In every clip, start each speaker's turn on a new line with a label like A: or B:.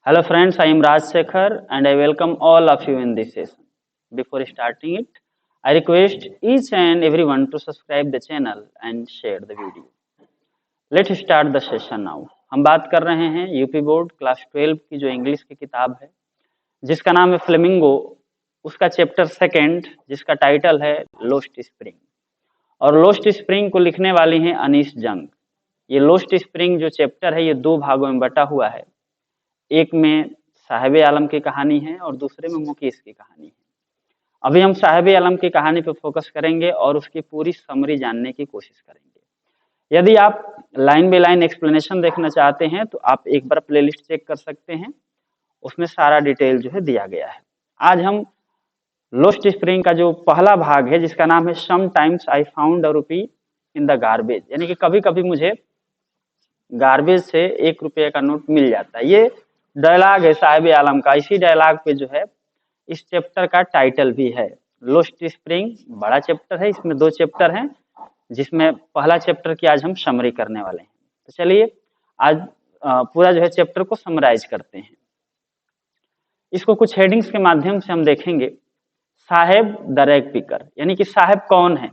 A: Hello friends, I am Raj Shekhar and I welcome all of you in this session. Before starting it, I request each and everyone to subscribe the channel and share the video. Let's start the session now. हम बात कर रहे हैं UP board class 12 की जो English की किताब है जिसका नाम है फ्लेमिंगो, उसका चैप्टर सेकंड जिसका टाइटल है लोस्ट स्प्रिंग। और लोस्ट स्प्रिंग को लिखने वाली हैं अनीस जंग। ये लोस्ट स्प्रिंग जो चैप्टर है ये दो भागों में बटा हुआ है। एक में साहिब आलम की कहानी है और दूसरे में मुकेश की कहानी है। अभी हम साहिब आलम की कहानी पर फोकस करेंगे और उसकी पूरी समरी जानने की कोशिश करेंगे। यदि आप लाइन बाय लाइन एक्सप्लेनेशन देखना चाहते हैं तो आप एक बार प्लेलिस्ट चेक कर सकते हैं, उसमें सारा डिटेल जो है दिया गया है। आज हम लोस्ट स्प्रिंग का जो पहला भाग है जिसका नाम है sometimes I found a rupee in the garbage, यानी कि कभी कभी मुझे गार्बेज से 1 रुपये का नोट मिल जाता है। ये डायलॉग है साहिब आलम का। इसी डायलॉग पे जो है इस चैप्टर का टाइटल भी है। लोस्ट स्प्रिंग बड़ा चैप्टर है, इसमें 2 चैप्टर हैं जिसमें पहला चैप्टर की आज हम समरी करने वाले हैं। तो चलिए आज पूरा जो है चैप्टर को समराइज करते हैं। इसको कुछ हेडिंग्स के माध्यम से हम देखेंगे। साहेब द रैग पिकर, यानी कि साहेब कौन है।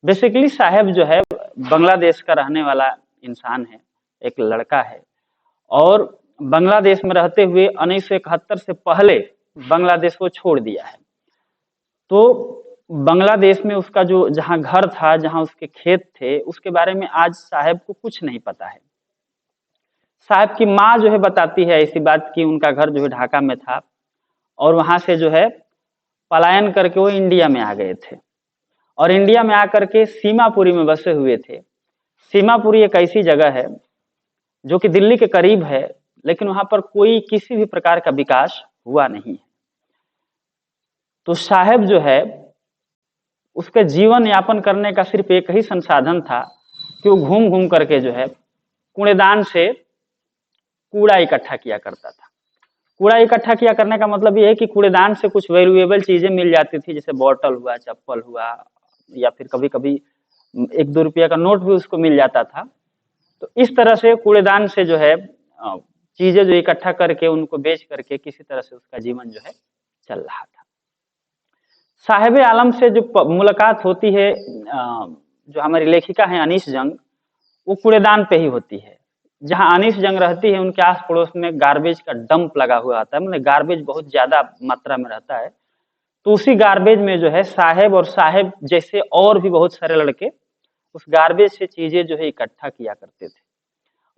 A: बेसिकली साहेब जो है बांग्लादेश का रहने वाला इंसान है, एक लड़का है और बांग्लादेश में रहते हुए 1971 से पहले बांग्लादेश को छोड़ दिया है। तो बांग्लादेश में उसका जो जहाँ घर था, जहाँ उसके खेत थे, उसके बारे में आज साहेब को कुछ नहीं पता है। साहेब की माँ जो है बताती है ऐसी बात कि उनका घर जो है ढाका में था और वहां से जो है पलायन करके वो इंडिया में आ गए थे और इंडिया में आकर के सीमापुरी में बसे हुए थे। सीमापुरी एक ऐसी जगह है जो कि दिल्ली के करीब है, लेकिन वहां पर कोई किसी भी प्रकार का विकास हुआ नहीं है। तो साहेब जो है उसके जीवन यापन करने का सिर्फ एक ही संसाधन था कि वो घूम घूम करके जो है कूड़ेदान से कूड़ा इकट्ठा किया करता था। कूड़ा इकट्ठा किया करने का मतलब ये है कि कूड़ेदान से कुछ वैल्यूएबल चीजें मिल जाती थी, जैसे बॉटल हुआ, चप्पल हुआ, या फिर कभी कभी 1-2 रुपया का नोट भी उसको मिल जाता था। तो इस तरह से कूड़ेदान से जो है चीजें जो इकट्ठा करके उनको बेच करके किसी तरह से उसका जीवन जो है चल रहा था। साहिब आलम से जो मुलाकात होती है, जो हमारी लेखिका है अनीस जंग, वो कूड़ेदान पे ही होती है। जहां अनीस जंग रहती है उनके आस पड़ोस में गार्बेज का डंप लगा हुआ आता है, मतलब गार्बेज बहुत ज्यादा मात्रा में रहता है। तो उसी गार्बेज में जो है साहेब और साहेब जैसे और भी बहुत सारे लड़के उस गार्बेज से चीजें जो है इकट्ठा किया करते थे।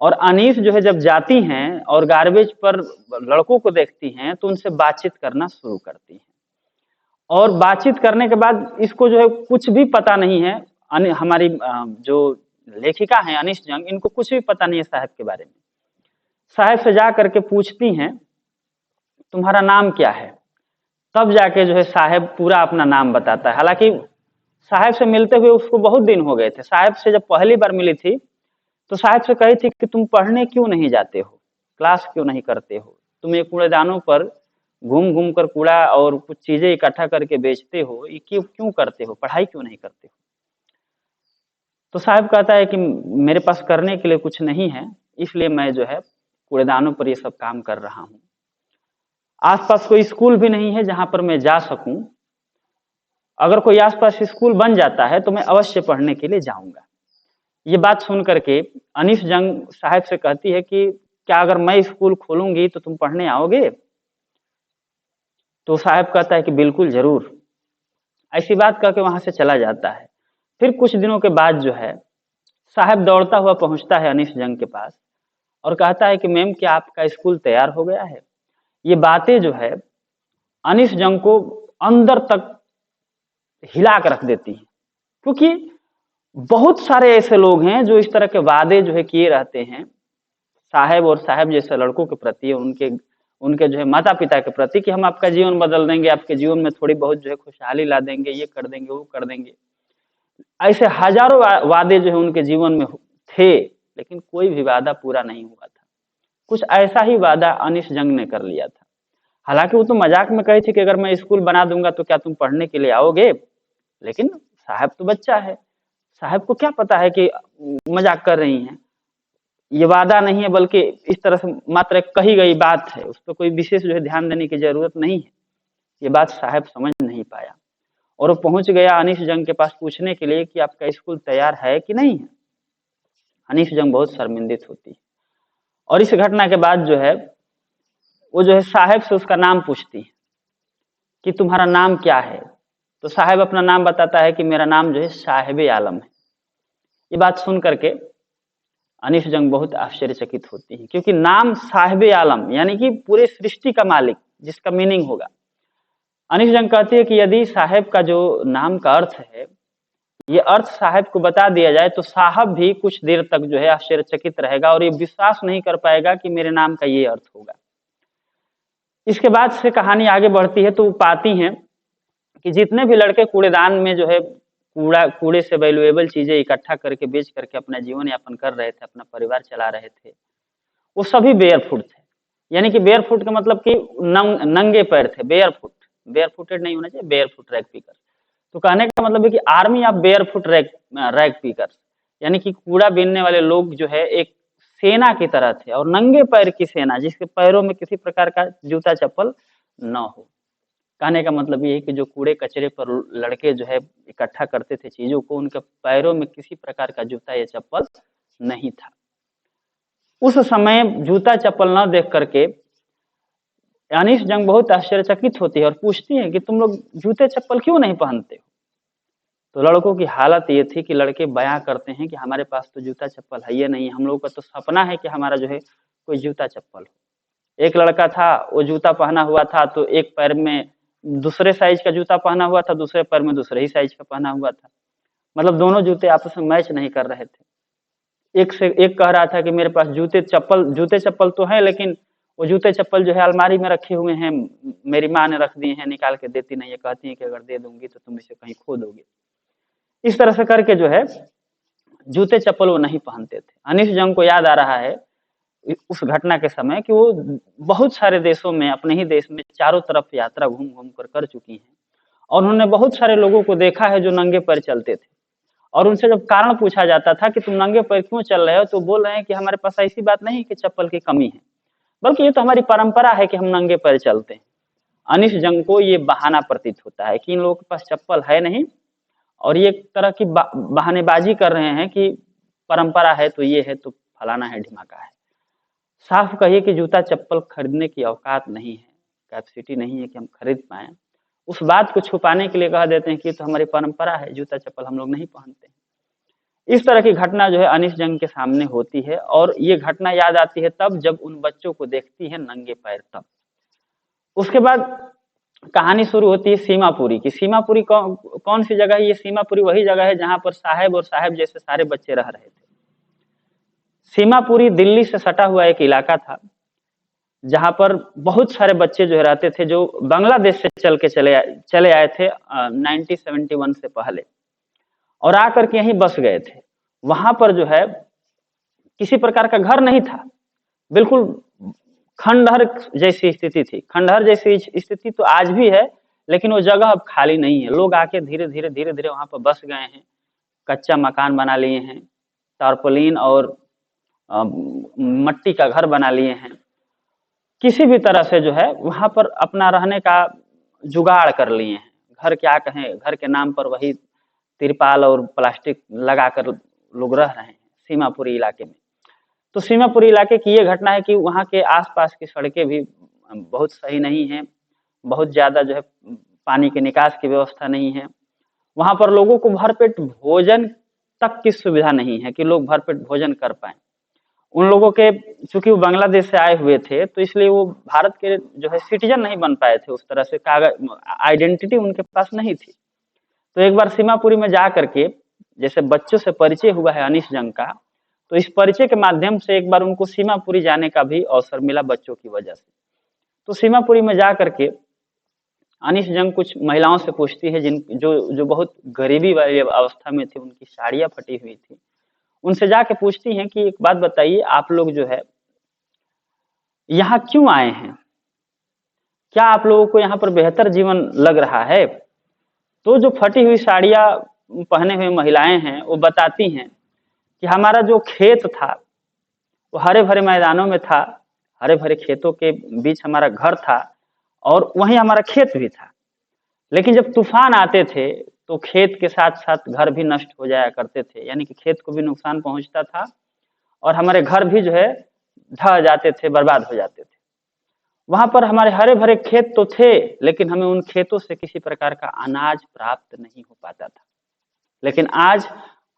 A: और अनीस जो है जब जाती हैं और गार्बेज पर लड़कों को देखती हैं तो उनसे बातचीत करना शुरू करती हैं। और बातचीत करने के बाद इसको जो है कुछ भी पता नहीं है, हमारी जो लेखिका है अनीस जंग, इनको कुछ भी पता नहीं है साहब के बारे में। साहब से जा करके पूछती हैं तुम्हारा नाम क्या है। तब जाके जो है साहब पूरा अपना नाम बताता है। हालांकि साहब से मिलते हुए उसको बहुत दिन हो गए थे। साहब से जब पहली बार मिली थी तो साहब से कही थी कि तुम पढ़ने क्यों नहीं जाते हो, क्लास क्यों नहीं करते हो, तुम ये कूड़ेदानों पर घूम घूम कर कूड़ा और कुछ चीजें इकट्ठा करके बेचते हो, ये क्यों क्यों करते हो, पढ़ाई क्यों नहीं करते हो। तो साहब कहता है कि मेरे पास करने के लिए कुछ नहीं है, इसलिए मैं जो है कूड़ेदानों पर ये सब काम कर रहा हूँ। आसपास कोई स्कूल भी नहीं है जहां पर मैं जा सकूं। अगर कोई आसपास स्कूल बन जाता है तो मैं अवश्य पढ़ने के लिए जाऊंगा। ये बात सुन करके अनीस जंग साहब से कहती है कि क्या अगर मैं स्कूल खोलूंगी तो तुम पढ़ने आओगे। तो साहब कहता है कि बिल्कुल जरूर। ऐसी बात कह के वहां से चला जाता है। फिर कुछ दिनों के बाद जो है साहब दौड़ता हुआ पहुंचता है अनीस जंग के पास और कहता है कि मैम क्या आपका स्कूल तैयार हो गया है। ये बातें जो है अनीस जंग को अंदर तक हिला कर रख देती है, क्योंकि बहुत सारे ऐसे लोग हैं जो इस तरह के वादे जो है किए रहते हैं साहब और साहब जैसे लड़कों के प्रति, उनके उनके जो है माता पिता के प्रति, कि हम आपका जीवन बदल देंगे, आपके जीवन में थोड़ी बहुत जो है खुशहाली ला देंगे, ये कर देंगे, वो कर देंगे। ऐसे हजारों वादे जो है उनके जीवन में थे, लेकिन कोई भी वादा पूरा नहीं हुआ था। कुछ ऐसा ही वादा अनीस जंग ने कर लिया था। हालांकि वो तो मजाक में कही थी कि अगर मैं स्कूल बना दूंगा तो क्या तुम पढ़ने के लिए आओगे, लेकिन साहब तो बच्चा है, साहब को क्या पता है कि मजाक कर रही हैं। ये वादा नहीं है, बल्कि इस तरह से मात्र एक कही गई बात है, उस पर कोई विशेष जो है ध्यान देने की जरूरत नहीं है। ये बात साहब समझ नहीं पाया और वो पहुंच गया अनीश जंग के पास पूछने के लिए कि आपका स्कूल तैयार है कि नहीं है। अनीश जंग बहुत शर्मिंदित होती है और इस घटना के बाद जो है वो जो है साहब से उसका नाम पूछती है कि तुम्हारा नाम क्या है। तो साहब अपना नाम बताता है कि मेरा नाम जो है साहिब आलम है। ये बात सुन करके अनीश जंग बहुत आश्चर्यचकित होती है, क्योंकि नाम साहिब आलम यानी कि पूरे सृष्टि का मालिक, जिसका मीनिंग होगा। अनीश जंग कहती है कि यदि साहब का जो नाम का अर्थ है, ये अर्थ साहब को बता दिया जाए तो साहब भी कुछ देर तक जो है आश्चर्यचकित रहेगा और ये विश्वास नहीं कर पाएगा कि मेरे नाम का ये अर्थ होगा। इसके बाद से कहानी आगे बढ़ती है तो वो पाती हैं कि जितने भी लड़के कूड़ेदान में जो है कूड़े से वैल्यूएबल चीजें इकट्ठा करके बेच करके अपना जीवन यापन कर रहे थे, अपना परिवार चला रहे थे, वो सभी बेयरफुट थे। यानी कि बेयरफुट का मतलब कि नंगे पैर थे, बेयरफुट, बेयरफुटेड नहीं होना चाहिए, बेयरफुट रैग पीकर। तो कहने का मतलब है कि आर्मी ऑफ बेयरफुट रैग पीकर, यानी कि कूड़ा बीनने वाले लोग जो है एक सेना की तरह थे और नंगे पैर की सेना, जिसके पैरों में किसी प्रकार का जूता चप्पल न हो। कहने का मतलब ये है कि जो कूड़े कचरे पर लड़के जो है इकट्ठा करते थे चीजों को, उनके पैरों में किसी प्रकार का जूता या चप्पल नहीं था। उस समय जूता चप्पल न देख करके अनीश जंग बहुत आश्चर्यचकित होती है और पूछती है कि तुम लोग जूते चप्पल क्यों नहीं पहनते हो। तो लड़कों की हालत ये थी कि लड़के बयां करते हैं कि हमारे पास तो जूता चप्पल है ये नहीं, हम लोगों का तो सपना है कि हमारा जो है कोई जूता चप्पल हो। एक लड़का था, वो जूता पहना हुआ था तो एक पैर में दूसरे साइज का जूता पहना हुआ था, दूसरे पैर में दूसरे ही साइज का पहना हुआ था, मतलब दोनों जूते आपस में मैच नहीं कर रहे थे। एक से एक कह रहा था कि मेरे पास जूते चप्पल तो है, लेकिन वो जूते चप्पल जो है अलमारी में रखे हुए हैं, मेरी माँ ने रख दिए हैं, निकाल के देती नहीं है, कहती है कि अगर दे दूंगी तो तुम इसे कहीं खो दोगे। इस तरह से करके जो है जूते चप्पल वो नहीं पहनते थे। अनीश जंग को याद आ रहा है उस घटना के समय कि वो बहुत सारे देशों में, अपने ही देश में चारों तरफ यात्रा घूम घूम कर चुकी हैं और उन्होंने बहुत सारे लोगों को देखा है जो नंगे पैर चलते थे। और उनसे जब कारण पूछा जाता था कि तुम नंगे पैर क्यों चल रहे हो, तो बोल रहे हैं कि हमारे पास ऐसी बात नहीं कि चप्पल की कमी है, बल्कि ये तो हमारी परंपरा है कि हम नंगे पैर चलते हैं। अनीश जंग को ये बहाना प्रतीत होता है कि इन लोगों के पास चप्पल है नहीं और ये एक तरह की बहानेबाजी कर रहे हैं कि परंपरा है तो ये है तो फलाना है ढिमाका है। साफ कहिए कि जूता चप्पल खरीदने की औकात नहीं है, कैपेसिटी नहीं है कि हम खरीद पाए। उस बात को छुपाने के लिए कह देते हैं कि तो हमारी परंपरा है, जूता चप्पल हम लोग नहीं पहनते। इस तरह की घटना जो है अनीश जंग के सामने होती है और ये घटना याद आती है तब जब उन बच्चों को देखती है नंगे पैर तब। उसके बाद कहानी शुरू होती है सीमापुरी की। सीमापुरी कौन सी जगह है? ये सीमापुरी वही जगह है जहां पर साहब और साहब जैसे सारे बच्चे रह रहे थे। सीमापुरी दिल्ली से सटा हुआ एक इलाका था जहां पर बहुत सारे बच्चे जो रहते थे जो बांग्लादेश से चल के चले आए थे 1971 से पहले और आकर के यहीं बस गए थे। वहां पर जो है किसी प्रकार का घर नहीं था, बिल्कुल खंडहर जैसी स्थिति थी। खंडहर जैसी स्थिति तो आज भी है, लेकिन वो जगह अब खाली नहीं है। लोग आके धीरे धीरे वहां पर बस गए हैं, कच्चा मकान बना लिए हैं, तारपोलिन और मट्टी का घर बना लिए हैं। किसी भी तरह से जो है वहां पर अपना रहने का जुगाड़ कर लिए हैं। घर क्या कहें, घर के नाम पर वही तिरपाल और प्लास्टिक लगाकर लोग रह रहे हैं सीमापुरी इलाके में। तो सीमापुरी इलाके की ये घटना है कि वहाँ के आसपास की सड़कें भी बहुत सही नहीं है, बहुत ज्यादा जो है पानी के निकास की व्यवस्था नहीं है। वहां पर लोगों को भरपेट भोजन तक की सुविधा नहीं है कि लोग भरपेट भोजन कर पाए। उन लोगों के, चूंकि वो बांग्लादेश से आए हुए थे तो इसलिए वो भारत के जो है सिटीजन नहीं बन पाए थे, उस तरह से कागज आइडेंटिटी उनके पास नहीं थी। तो एक बार सीमापुरी में जा करके जैसे बच्चों से परिचय हुआ है अनीश जंग का, तो इस परिचय के माध्यम से एक बार उनको सीमापुरी जाने का भी अवसर मिला बच्चों की वजह से। तो सीमापुरी में जा करके अनीश जंग कुछ महिलाओं से पूछती है जो बहुत गरीबी वाली अवस्था में थी, उनकी साड़ियां फटी हुई थी। उनसे जाके पूछती हैं कि एक बात बताइए, आप लोग जो है यहाँ क्यों आए हैं? क्या आप लोगों को यहाँ पर बेहतर जीवन लग रहा है? तो जो फटी हुई साड़ियां पहने हुए महिलाएं हैं वो बताती हैं कि हमारा जो खेत था वो हरे भरे मैदानों में था, हरे भरे खेतों के बीच हमारा घर था और वहीं हमारा खेत भी था। लेकिन जब तूफान आते थे तो खेत के साथ साथ घर भी नष्ट हो जाया करते थे, यानी कि खेत को भी नुकसान पहुंचता था और हमारे घर भी जो है ढह जाते थे, बर्बाद हो जाते थे। वहां पर हमारे हरे भरे खेत तो थे, लेकिन हमें उन खेतों से किसी प्रकार का अनाज प्राप्त नहीं हो पाता था। लेकिन आज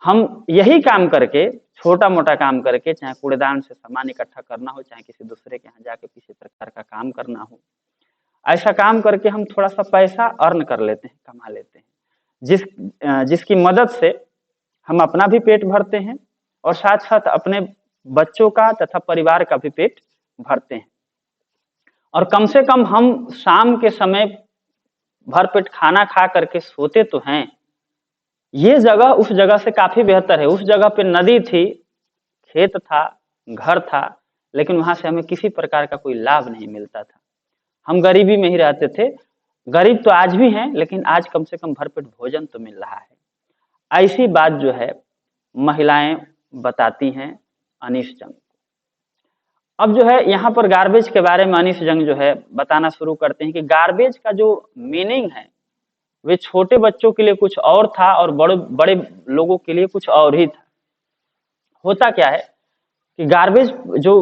A: हम यही काम करके, छोटा मोटा काम करके, चाहे कूड़ेदान से सामान इकट्ठा करना हो, चाहे किसी दूसरे के यहाँ जाके किसी प्रकार का काम करना हो, ऐसा काम करके हम थोड़ा सा पैसा अर्न कर लेते हैं, कमा लेते हैं, जिसकी मदद से हम अपना भी पेट भरते हैं और साथ साथ अपने बच्चों का तथा परिवार का भी पेट भरते हैं। और कम से कम हम शाम के समय भरपेट खाना खा करके सोते तो हैं। ये जगह उस जगह से काफी बेहतर है। उस जगह पे नदी थी, खेत था, घर था, लेकिन वहां से हमें किसी प्रकार का कोई लाभ नहीं मिलता था। हम गरीबी में ही रहते थे। गरीब तो आज भी हैं, लेकिन आज कम से कम भरपेट भोजन तो मिल रहा है। ऐसी बात जो है महिलाएं बताती हैं अनीश जंग। अब जो है यहाँ पर गार्बेज के बारे में अनीश जंग जो है बताना शुरू करते हैं कि गार्बेज का जो मीनिंग है वे छोटे बच्चों के लिए कुछ और था और बड़े बड़े लोगों के लिए कुछ और ही था। होता क्या है कि गार्बेज जो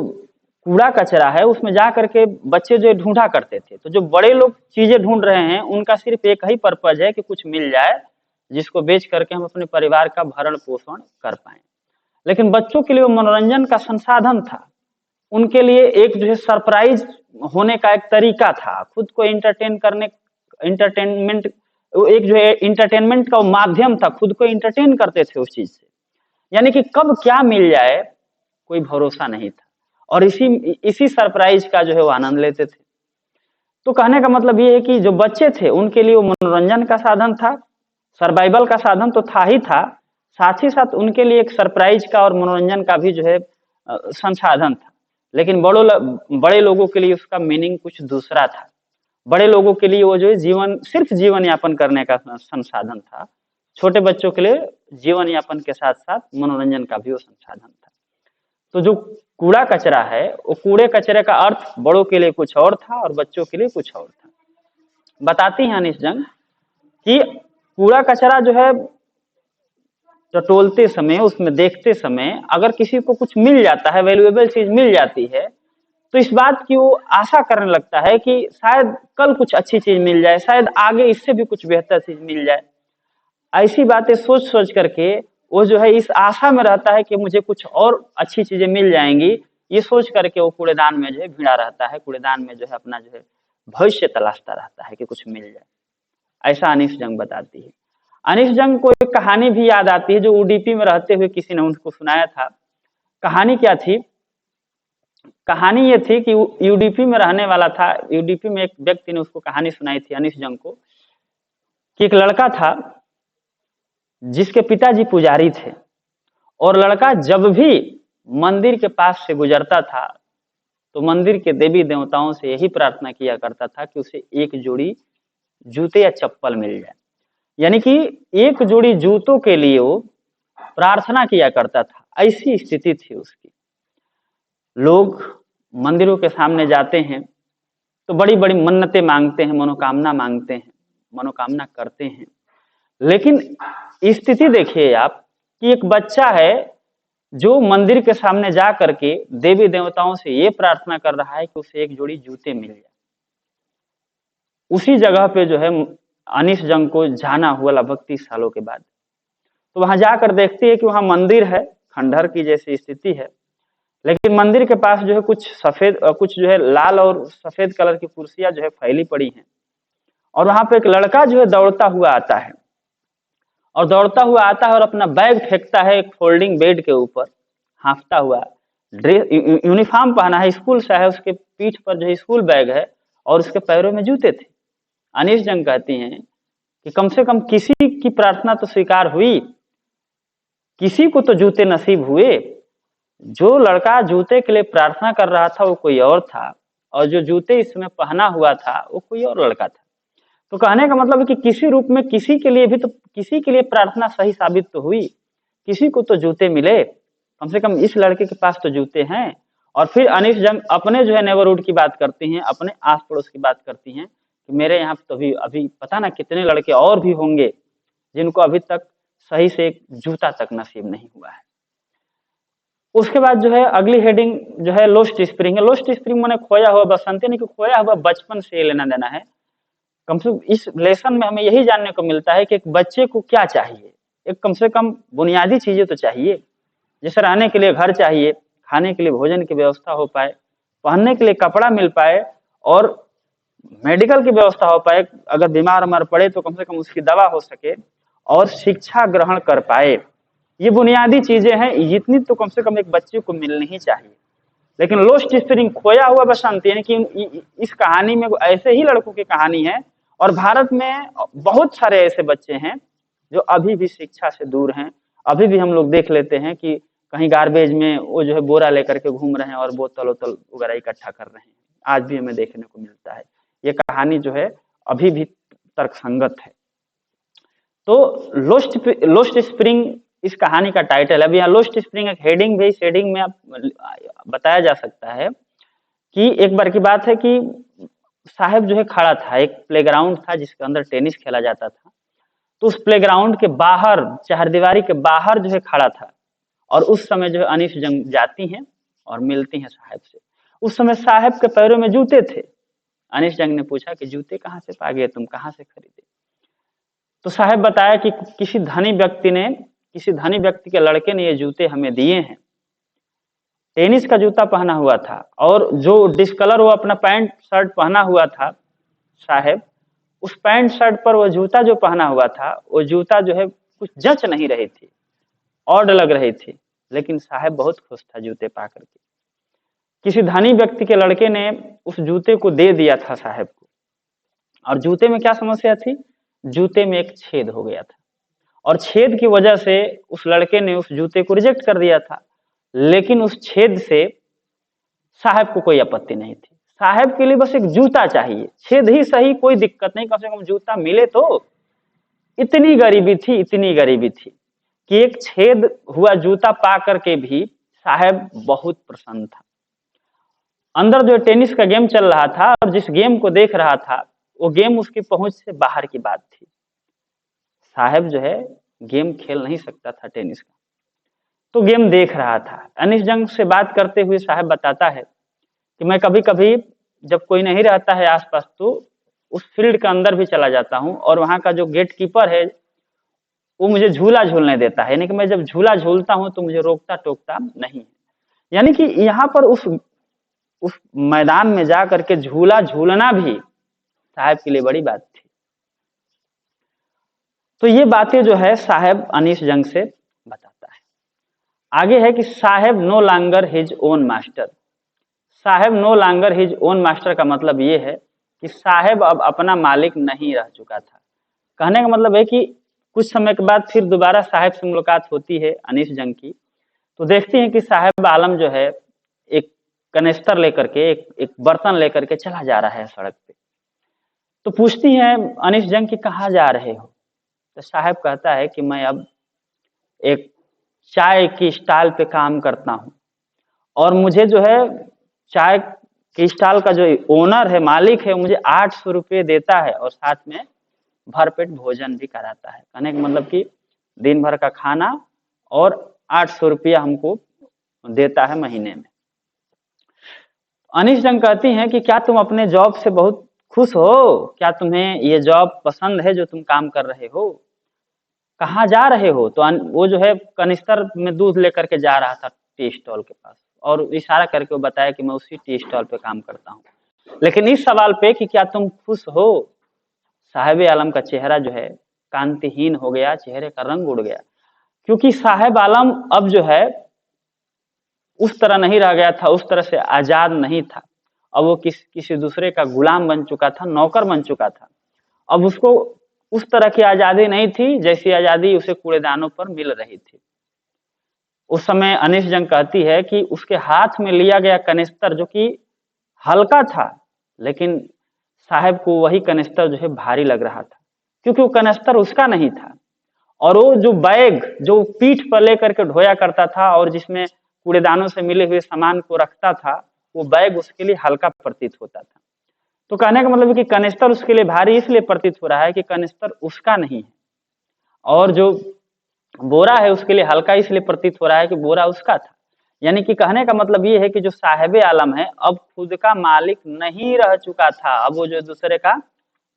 A: कूड़ा कचरा है उसमें जा करके बच्चे जो ढूंढा करते थे, तो जो बड़े लोग चीजें ढूंढ रहे हैं उनका सिर्फ एक ही पर्पज है कि कुछ मिल जाए जिसको बेच करके हम अपने परिवार का भरण पोषण कर पाए। लेकिन बच्चों के लिए वो मनोरंजन का संसाधन था, उनके लिए एक जो है सरप्राइज होने का एक तरीका था, खुद को इंटरटेनमेंट एक जो है इंटरटेनमेंट का माध्यम था, खुद को इंटरटेन करते थे उस चीज से। यानी कि कब क्या मिल जाए कोई भरोसा नहीं था और इसी सरप्राइज का जो है वो आनंद लेते थे। तो कहने का मतलब ये है कि जो बच्चे थे उनके लिए वो मनोरंजन का साधन था, सर्वाइवल का साधन तो था ही था, साथ ही साथ उनके लिए एक सरप्राइज का और मनोरंजन का भी जो है संसाधन था। लेकिन बड़े लोगों के लिए उसका मीनिंग कुछ दूसरा था। बड़े लोगों के लिए वो जो है सिर्फ जीवन यापन करने का संसाधन था। छोटे बच्चों के लिए जीवन यापन के साथ साथ मनोरंजन का भी वो संसाधन था। तो जो कूड़ा कचरा है वो कूड़े कचरे का अर्थ बड़ों के लिए कुछ और था और बच्चों के लिए कुछ और था। बताती हैं अनीश जंग कि कूड़ा कचरा जो है टटोलते समय, उसमें देखते समय अगर किसी को कुछ मिल जाता है, वैल्यूएबल चीज मिल जाती है, तो इस बात की वो आशा करने लगता है कि शायद कल कुछ अच्छी चीज मिल जाए, शायद आगे इससे भी कुछ बेहतर चीज मिल जाए। ऐसी बातें सोच सोच करके वो जो है इस आशा में रहता है कि मुझे कुछ और अच्छी चीजें मिल जाएंगी। ये सोच करके वो कूड़ेदान में जो है भिड़ा रहता है, कूड़ेदान में जो है अपना जो है भविष्य तलाशता रहता है कि कुछ मिल जाए। ऐसा अनीश जंग बताती है। अनीश जंग को एक कहानी भी याद आती है जो यूडीपी में रहते हुए किसी ने उनको सुनाया था। कहानी क्या थी? कहानी ये थी कि यूडीपी में रहने वाला था, यूडीपी में एक व्यक्ति ने उसको कहानी सुनाई थी अनीश जंग को, कि एक लड़का था जिसके पिताजी पुजारी थे और लड़का जब भी मंदिर के पास से गुजरता था तो मंदिर के देवी देवताओं से यही प्रार्थना किया करता था कि उसे एक जोड़ी जूते या चप्पल मिल जाए। यानी कि एक जोड़ी जूतों के लिए वो प्रार्थना किया करता था। ऐसी स्थिति थी उसकी। लोग मंदिरों के सामने जाते हैं तो बड़ी बड़ी मन्नतें मांगते हैं, मनोकामना मांगते हैं, मनोकामना करते हैं। लेकिन स्थिति देखिए आप कि एक बच्चा है जो मंदिर के सामने जा करके देवी देवताओं से ये प्रार्थना कर रहा है कि उसे एक जोड़ी जूते मिल जाए। उसी जगह पे जो है अनीश जंग को जाना हुआ लगभग 30 सालों के बाद। तो वहां जाकर देखते हैं कि वहां मंदिर है, खंडहर की जैसी स्थिति है, लेकिन मंदिर के पास जो है कुछ जो है लाल और सफेद कलर की कुर्सियां जो है फैली पड़ी हैं और वहां पे एक लड़का जो है दौड़ता हुआ आता है और अपना बैग फेंकता है एक फोल्डिंग बेड के ऊपर, हाँफता हुआ। ड्रेस यूनिफॉर्म पहना है, स्कूल से है, उसके पीठ पर जो है स्कूल बैग है और उसके पैरों में जूते थे। अनीश जंग कहती हैं कि कम से कम किसी की प्रार्थना तो स्वीकार हुई, किसी को तो जूते नसीब हुए। जो लड़का जूते के लिए प्रार्थना कर रहा था वो कोई और था और जो जूते इस समय पहना हुआ था वो कोई और लड़का था। तो कहने का मतलब है कि किसी रूप में किसी के लिए प्रार्थना सही साबित तो हुई, किसी को तो जूते मिले। कम से कम इस लड़के के पास तो जूते हैं। और फिर अनीस जंग अपने जो है नेबरहुड की बात करती हैं, अपने आस पड़ोस की बात करती हैं कि मेरे यहाँ तो अभी अभी पता ना कितने लड़के और भी होंगे जिनको अभी तक सही से एक जूता तक नसीब नहीं हुआ है। उसके बाद जो है अगली हेडिंग जो है लोस्ट स्प्रिंग है। लोस्ट स्प्रिंग माने खोया हुआ बसंत, यानी कि खोया हुआ बचपन से लेना देना है। कम से कम इस लेसन में हमें यही जानने को मिलता है कि एक बच्चे को क्या चाहिए, एक कम से कम बुनियादी चीजें तो चाहिए, जैसे रहने के लिए घर चाहिए, खाने के लिए भोजन की व्यवस्था हो पाए, पहनने के लिए कपड़ा मिल पाए और मेडिकल की व्यवस्था हो पाए, अगर बीमार उमार पड़े तो कम से कम उसकी दवा हो सके और शिक्षा ग्रहण कर पाए। ये बुनियादी चीजें हैं, इतनी तो कम से कम एक बच्चे को मिलनी ही चाहिए। लेकिन लोस्ट स्प्रिंग खोया हुआ बसंत, यानी कि इस कहानी में ऐसे ही लड़कों की कहानी है और भारत में बहुत सारे ऐसे बच्चे हैं जो अभी भी शिक्षा से दूर हैं। अभी भी हम लोग देख लेते हैं कि कहीं गार्बेज में वो जो है बोरा लेकर के घूम रहे हैं और बोतल वोतल वगैरह इकट्ठा कर रहे हैं, आज भी हमें देखने को मिलता है। ये कहानी जो है अभी भी तर्कसंगत है। तो लोस्ट स्प्रिंग इस कहानी का टाइटल है। अब यहाँ लोस्ट स्प्रिंग एक हेडिंग भी, इस हेडिंग में आप बताया जा सकता है कि एक बार की बात है कि साहब जो है खड़ा था, एक प्लेग्राउंड था जिसके अंदर टेनिस खेला जाता था। तो उस प्लेग्राउंड के बाहर, चारदीवारी के बाहर जो है खड़ा था और उस समय जो है अनीस जंग जाती हैं और मिलती हैं साहब से। उस समय साहब के पैरों में जूते थे। अनीस जंग ने पूछा कि जूते कहाँ से पा गए तुम, कहाँ से खरीदे? तो साहब बताया कि किसी धनी व्यक्ति के लड़के ने ये जूते हमें दिए हैं। टेनिस का जूता पहना हुआ था और जो डिस्कलर वो अपना पैंट शर्ट पहना हुआ था साहब, उस पैंट शर्ट पर वो जूता जो पहना हुआ था, वो जूता जो है कुछ जच नहीं रही थी, ऑड लग रही थी। लेकिन साहब बहुत खुश था जूते पा करके। किसी धनी व्यक्ति के लड़के ने उस जूते को दे दिया था साहब को, और जूते में क्या समस्या थी? जूते में एक छेद हो गया था और छेद की वजह से उस लड़के ने उस जूते को रिजेक्ट कर दिया था। लेकिन उस छेद से साहब को कोई आपत्ति नहीं थी। साहब के लिए बस एक जूता चाहिए, छेद ही सही, कोई दिक्कत नहीं, कम से कम जूता मिले तो। इतनी गरीबी थी, इतनी गरीबी थी कि एक छेद हुआ जूता पा करके भी साहब बहुत प्रसन्न था। अंदर जो टेनिस का गेम चल रहा था और जिस गेम को देख रहा था वो गेम उसकी पहुंच से बाहर की बात थी। साहब जो है गेम खेल नहीं सकता था टेनिस का, तो गेम देख रहा था। अनीस जंग से बात करते हुए साहब बताता है कि मैं कभी कभी जब कोई नहीं रहता है आसपास तो उस फील्ड के अंदर भी चला जाता हूँ और वहां का जो गेट कीपर है वो मुझे झूला झूलने देता है, यानी कि मैं जब झूला झूलता हूँ तो मुझे रोकता टोकता नहीं है। यानी कि यहाँ पर उस मैदान में जा करके झूला झूलना भी साहब के लिए बड़ी बात थी। तो ये बातें जो है साहब अनीस जंग से बताता है। आगे है कि साहब no longer his own master. साहब no longer his own master का मतलब ये है कि साहब अब अपना मालिक नहीं रह चुका था। कहने का मतलब है कि कुछ समय के बाद फिर दोबारा साहब से मुलाकात होती है अनीस जंग की, तो देखते हैं कि साहब आलम जो है एक कनेस्तर लेकर के, एक बर्तन लेकर के चला जा रहा है सड़क पे। तो पूछती हैं अनीस जंग कि कहाँ जा रहे हो? तो साहब कहता है कि मैं अब एक चाय की स्टॉल पे काम करता हूँ और मुझे जो है चाय के स्टॉल का जो ओनर है, मालिक है, मुझे 800 रुपये देता है और साथ में भरपेट भोजन भी कराता है। कहने का मतलब कि दिन भर का खाना और 800 रुपया हमको देता है महीने में। अनीस जंग कहती हैं कि क्या तुम अपने जॉब से बहुत खुश हो? क्या तुम्हें ये जॉब पसंद है जो तुम काम कर रहे हो? कहाँ जा रहे हो? तो वो जो है कनिस्तर में दूध लेकर के जा रहा था टी स्टॉल के पास और इशारा करके वो बताया कि मैं उसी टी स्टॉल पे काम करता हूँ। लेकिन इस सवाल पे कि क्या तुम खुश हो, साहिब आलम का चेहरा जो है कांतिहीन हो गया, चेहरे का रंग उड़ गया। क्योंकि साहिब आलम अब जो है उस तरह नहीं रह गया था, उस तरह से आजाद नहीं था। अब वो किसी दूसरे का गुलाम बन चुका था, नौकर बन चुका था। अब उसको उस तरह की आजादी नहीं थी जैसी आजादी उसे कूड़ेदानों पर मिल रही थी। उस समय अनीस जंग कहती है कि उसके हाथ में लिया गया कनिस्तर जो कि हल्का था, लेकिन साहब को वही कनिस्तर जो है भारी लग रहा था, क्योंकि वो कनिस्तर उसका नहीं था और वो जो बैग जो पीठ पर लेकर के ढोया करता था और जिसमें कूड़ेदानों से मिले हुए सामान को रखता था, वो बैग उसके लिए हल्का प्रतीत होता था। तो कहने का मतलब है कि कनिस्तर उसके लिए भारी इसलिए प्रतीत हो रहा है कि कनिस्तर उसका नहीं है, और जो बोरा है उसके लिए हल्का इसलिए प्रतीत हो रहा है कि बोरा उसका था। यानी कि कहने का मतलब ये है कि जो साहिबे आलम है अब खुद का मालिक नहीं रह चुका था, अब वो जो दूसरे का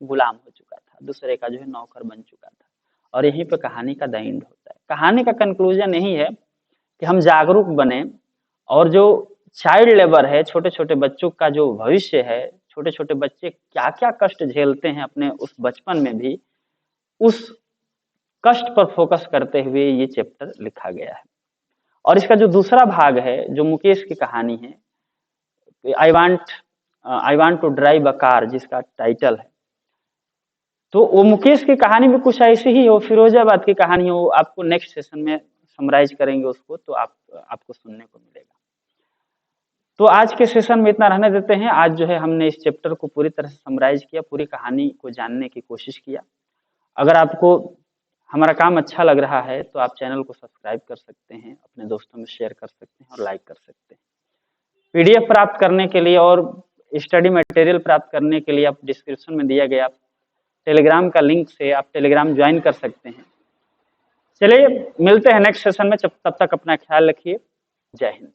A: गुलाम हो चुका था, दूसरे का जो है नौकर बन चुका था। और यहीं पे कहानी का द एंड होता है। कहानी का कंक्लूजन यही है कि हम जागरूक बने, और जो चाइल्ड लेबर है, छोटे छोटे बच्चों का जो भविष्य है, छोटे छोटे बच्चे क्या क्या कष्ट झेलते हैं अपने उस बचपन में भी, उस कष्ट पर फोकस करते हुए ये चैप्टर लिखा गया है। और इसका जो दूसरा भाग है जो मुकेश की कहानी है, I want to drive a car जिसका टाइटल है, तो वो मुकेश की कहानी भी कुछ ऐसी ही हो, फिरोजाबाद की कहानी हो। आपको नेक्स्ट सेशन में समराइज करेंगे उसको, तो आपको सुनने को मिलेगा। तो आज के सेशन में इतना रहने देते हैं। आज जो है हमने इस चैप्टर को पूरी तरह से समराइज किया, पूरी कहानी को जानने की कोशिश किया। अगर आपको हमारा काम अच्छा लग रहा है तो आप चैनल को सब्सक्राइब कर सकते हैं, अपने दोस्तों में शेयर कर सकते हैं और लाइक कर सकते हैं। पीडीएफ प्राप्त करने के लिए और स्टडी मटेरियल प्राप्त करने के लिए आप डिस्क्रिप्शन में दिया गया टेलीग्राम का लिंक से आप टेलीग्राम ज्वाइन कर सकते हैं। चलिए मिलते हैं नेक्स्ट सेशन में, तब तक अपना ख्याल रखिए। जय हिंद।